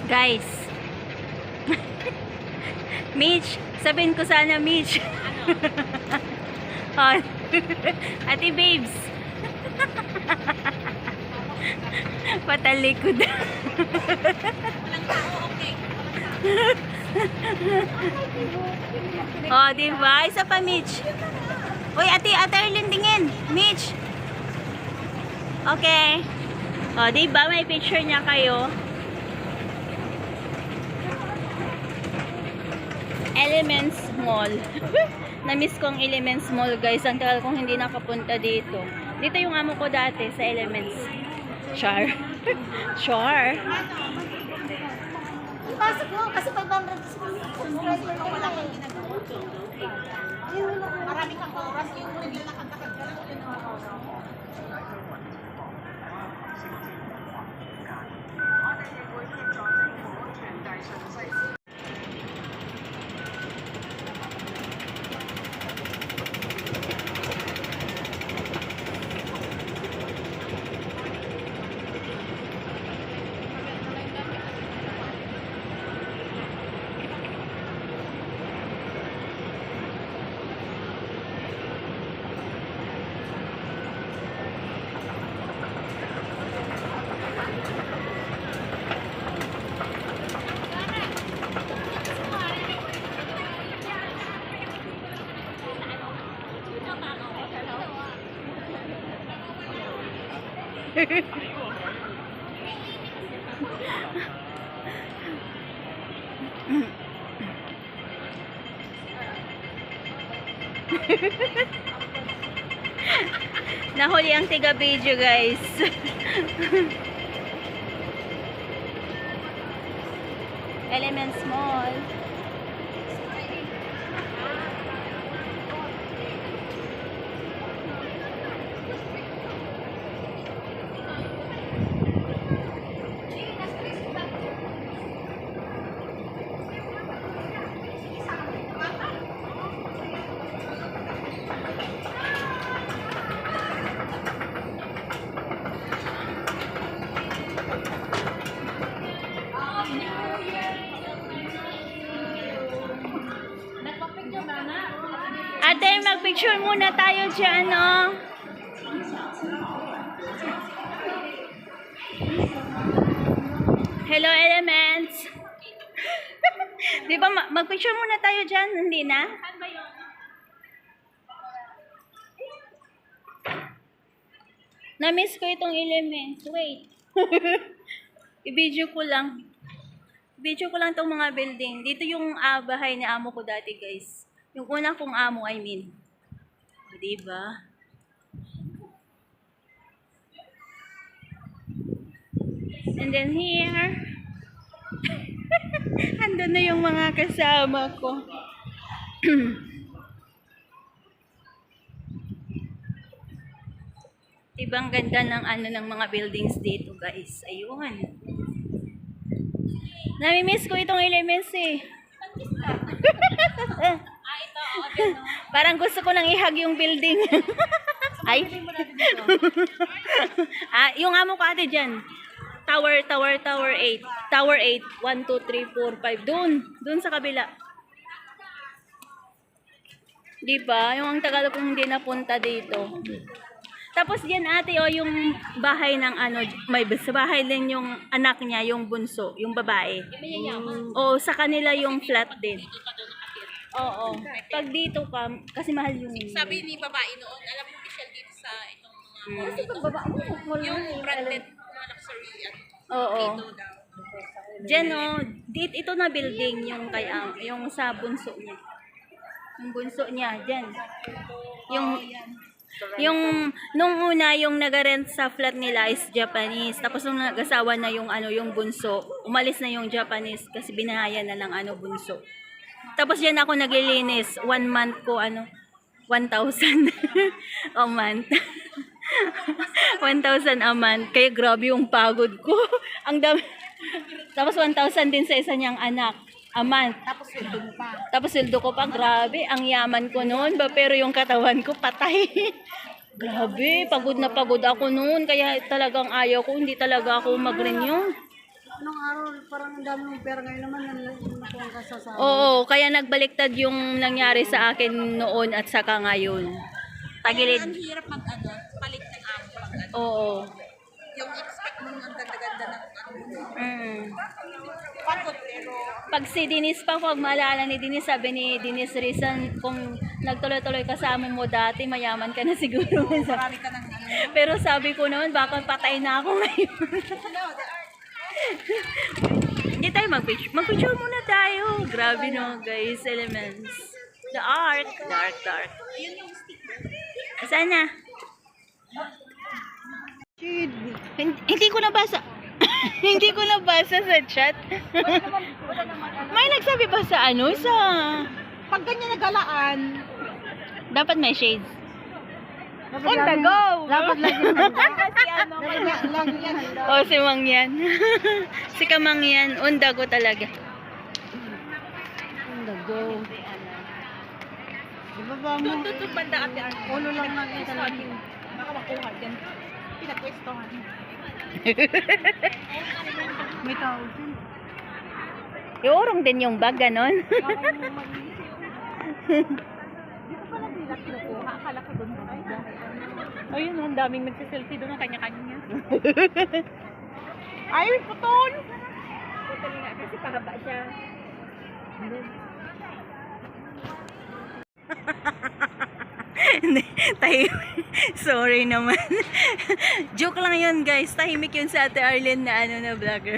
Guys, Mitch, sabihin ko sana Mitch. Oh, Ate Babes. Patalikod. Oh, diba? Isa pa, Mitch. Uy, Ate Arlene, tingin. Mitch. Okay. Oh, diba? May picture niya kayo. Elements Mall. Na-miss ko ang Elements Mall, guys. Ang tagal kong hindi nakapunta dito. Dito yung amo ko dati sa Elements. Char. Char. Pasok mo, kasi 500 subscriber na wala kang ginagawa. Marami kang oras, yung naglalakad-lakad ka lang, yun ang oras. Nahuli ang tiga video, guys. Elements Mall. Ate, mag-picture muna tayo dyan, no? Hello, Elements! Di ba, mag-picture muna tayo dyan? Hindi na? Na-miss ko itong Elements. Wait. I-video ko lang. Video ko lang itong mga building. Dito yung bahay ni amo ko dati, guys. Yung unang kong amo, I mean. Diba? And then here, andun na yung mga kasama ko. Ibang ganda ng ng mga buildings dito, guys. Ayun. Nami-miss ko itong Elements eh. Parang gusto ko nang ihag yung building. Ay. Yung amo ko ate dyan. Tower 8. Tower 8. 1, 2, 3, 4, 5. Doon sa kabila. Diba? Yung ang tagal kong hindi napunta dito. Tapos diyan ate, yung bahay ng may bahay din yung anak niya, yung bunso, yung babae. O sa kanila yung flat din. Oo. Pag dito ka, kasi mahal yung... Sabi ni babae noon, alam mo Michelle dito sa itong mga Kasi pag baba mo, yung branded na luxury Oo. dito daw. Diyan dito ito na building yung yung sa bunso niya. Yung bunso niya diyan. Yung nung una yung nag-rent sa flat nila is Japanese. Tapos nung nag-asawa na yung yung bunso, umalis na yung Japanese kasi binahayan na ng bunso. Tapos diyan ako naglilinis. 1 month ko 1,000 a month. 1,000 a month. Kaya grabe yung pagod ko. Ang dami. Tapos 1,000 din sa isa niyang anak a month. Tapos sweldo mo pa. Tapos sweldo ko pa, grabe, ang yaman ko noon ba, pero yung katawan ko patay. Grabe, pagod na pagod ako noon, kaya talagang ayaw ko, hindi talaga ako mag-renew. nung araw, parang ang dami mong pera ngayon naman, nakuha ka sa Oo, kaya nagbaliktad yung nangyari sa akin noon at saka ngayon. Tagilid. Ang hirap mag ano, palit ng amo pag ano. Oo. Yung expect mo ang ganda-ganda ng ano. Pagod pero Pag si Denise pa, pag maalala ni Denise, sabi ni Denise Rizan, kung nagtuloy-tuloy ka sa amo mo dati, mayaman ka na siguro. marami ka ng ano. Pero sabi ko noon, baka patay na ako ngayon. Hindi tayo mag-picture. Mag-picture muna tayo. Grabe no, guys. Elements. The art. Dark, dark. Saan na? Hindi ko nabasa. Hindi ko nabasa sa chat. May nagsabi pa sa ano? Sa... Pag ganyan nagalaan, Dapat may shades. On the go! Dapat lagi handa. kasi ano, Lagi yan handa. O, si Mang yan. Si Kamang yan. On the go talaga. On the go. Di ba ba mo? tututug banda ate Arn. Ulo lang lang yung talaga. Baka makuha din. Pinag-questohan. May tawag din. Iurong din yung bag, ganon. Dito pala nila kinukuha. Akala ko doon ay Ayun, ang daming nagsiselfie doon ng kanya-kanya. ay, putol! Putol nga kasi pahaba siya. Sorry naman. Joke lang yun, guys. Tahimik yun sa Ate Arlene na ano na vlogger.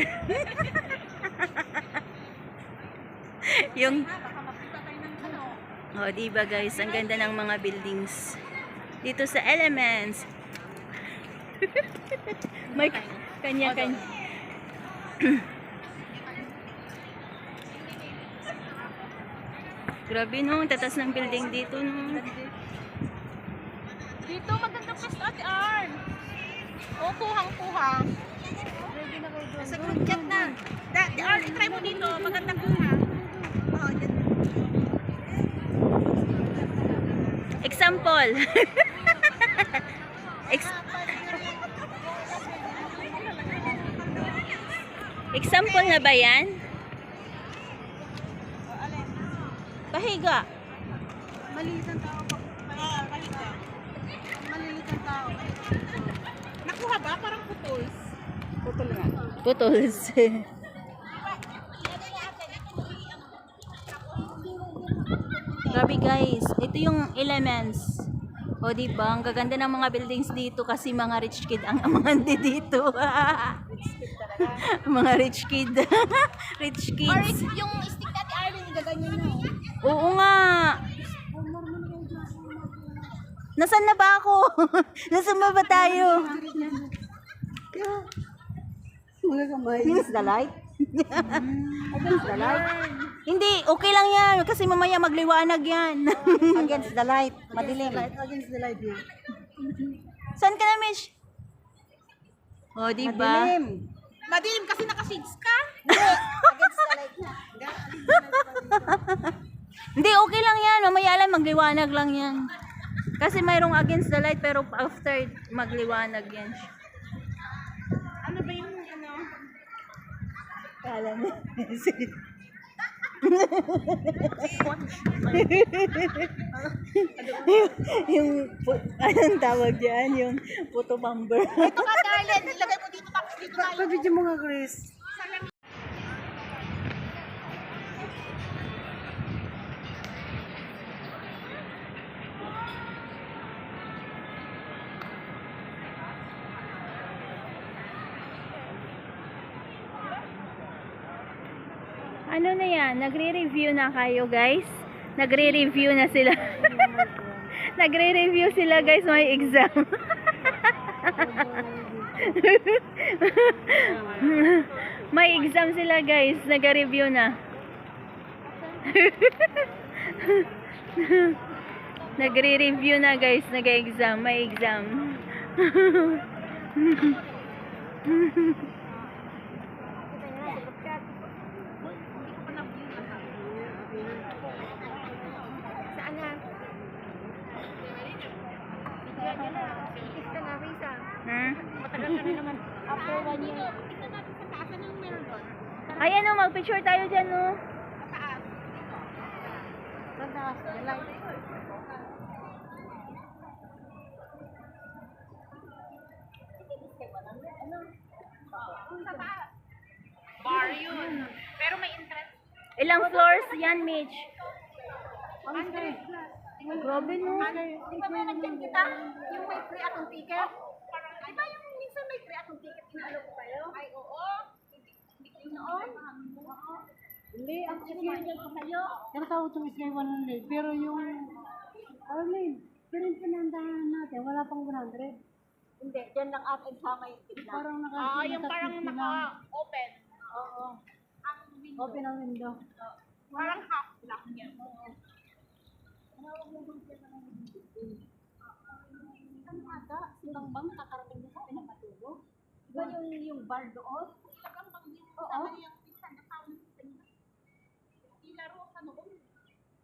Yung oh, diba guys, ang ganda ng mga buildings dito sa Elements. May kanya-kanya. Grabe no, ang tatas ng building dito no. Dito magandang pwesto ate Arn. O, kuhang-kuha. Sa group chat na. Ate Arn, try mo dito. Magandang kuha. Oo, dyan. Example. Example na ba yan? Pahiga. Maliit ang tao. Maliit ang tao. Nakuha ba? Parang putols. Putol nga. Putols. Grabe guys, ito yung Elements. O diba, ang gaganda ng mga buildings dito kasi mga rich kid ang mga dito. Mga rich kid. Rich Or kids. yung stick na ate Arn, igaganyan mo. Oo nga. Nasaan na ba ako? Nasaan ba tayo? Mga kamay. Against the light? Against the light? Hindi, okay lang yan. Kasi mamaya magliwanag yan. Against the light. Madilim. Against the light niya. Saan ka na, Mish? O, diba? Madilim. Madilim kasi naka-shades ka. Against the light niya. Hindi, okay lang yan. Mamaya lang, magliwanag lang yan. Kasi mayroong against the light, pero after, magliwanag yan. Ano ba yung ano? Kala mo. Yung, anong tawag dyan? Yung photo bomber. Ito ka, Arlen. Ilagay mo dito tapos dito tayo. Pabidyo mo nga, Chris. Ano na yan? Nagre-review na kayo, guys? Nagre-review na sila. Nagre-review sila, guys. May exam. May exam sila, guys. Nag-review na. Nagre-review na, guys. Nag-exam. May exam. Saan na? Kiss ka na, Risa. Hmm? Matagal ka na naman. After 1 year. Tignan natin sa taas. Anong meron doon? Ayan o, mag-picture tayo dyan o. Mataas. Sa taas, delight. Sa taas. Bar yun. Pero may entrance. Ilang floors yan, Mitch? 100 plus. Grabe no. Di ba may nag-check kita? Yung may free akong ticket? Di ba yung minsan may free akong ticket? Inaalo ko kayo? Ay, oo. Hindi kayo noon? Hindi, ang sinunod ko sa'yo. Tinatawag itong Sky 100. Pero yung, Arlene, pero yung pinandahan natin, wala pang 100. Hindi, dyan lang atin sa may tignan. Parang Yung parang naka-open. Oo. Ang window. Open ang window. Parang half lang yan. Ano ata? Silang bang nakakarating na sa akin ng matulog? Diba yung bar doon? Talagang pag yung kasama niyang pinsan, kasama ng pinsan niya. Ilaro sa noon.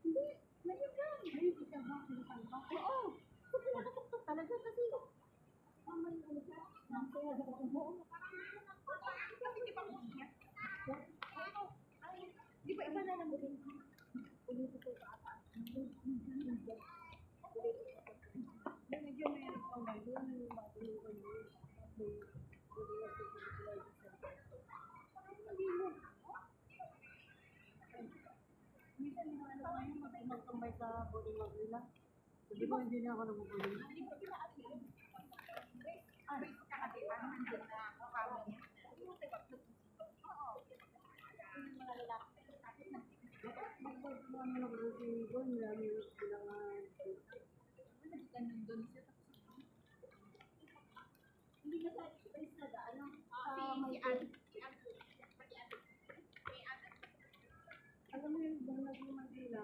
Hindi. Ngayon lang. Ngayon kita ba? Silang bang? Oo. So, pinakatuktok talaga kasi. May ano ka? Kaya sa kubo. Kasi di ba mo siya? Di ba iba na lang din? Medyo meron pang bago. Minsan magtambay sa boarding house nila. Hindi ko hindi na ako nagpupunin. Alam mo yung bang nag-Manila,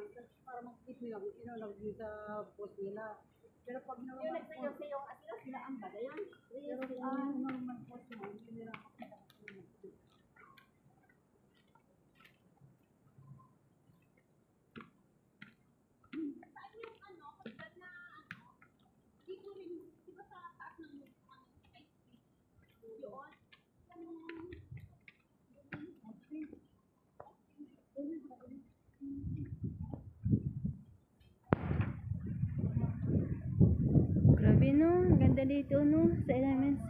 para mag-keep nila, inalagay sa post nila. Pero pag naman yung nagsayaw sa yung asila, sila ang bala yan. Pero kung naman post mo, hindi nila makakita. Grabe no. Ang ganda dito no. Sa Elements.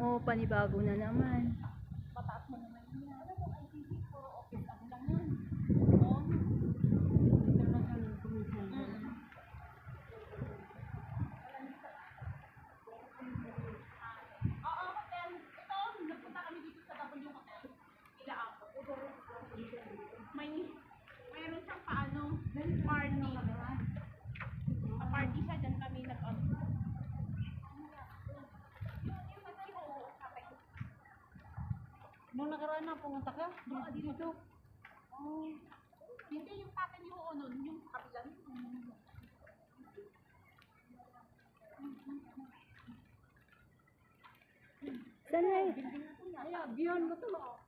Oo, panibago na naman. Oo, hotel. Ito, nagpunta kami dito sa W Hotel. Ilaabo. Mayroon siyang paano, party. Pa-party siya, dyan kami Nung nakaraan na, pumunta ka? Dito. Hindi yung tatay niyo nun, yung kabila nun. Saan na? Ay, beyond mo to.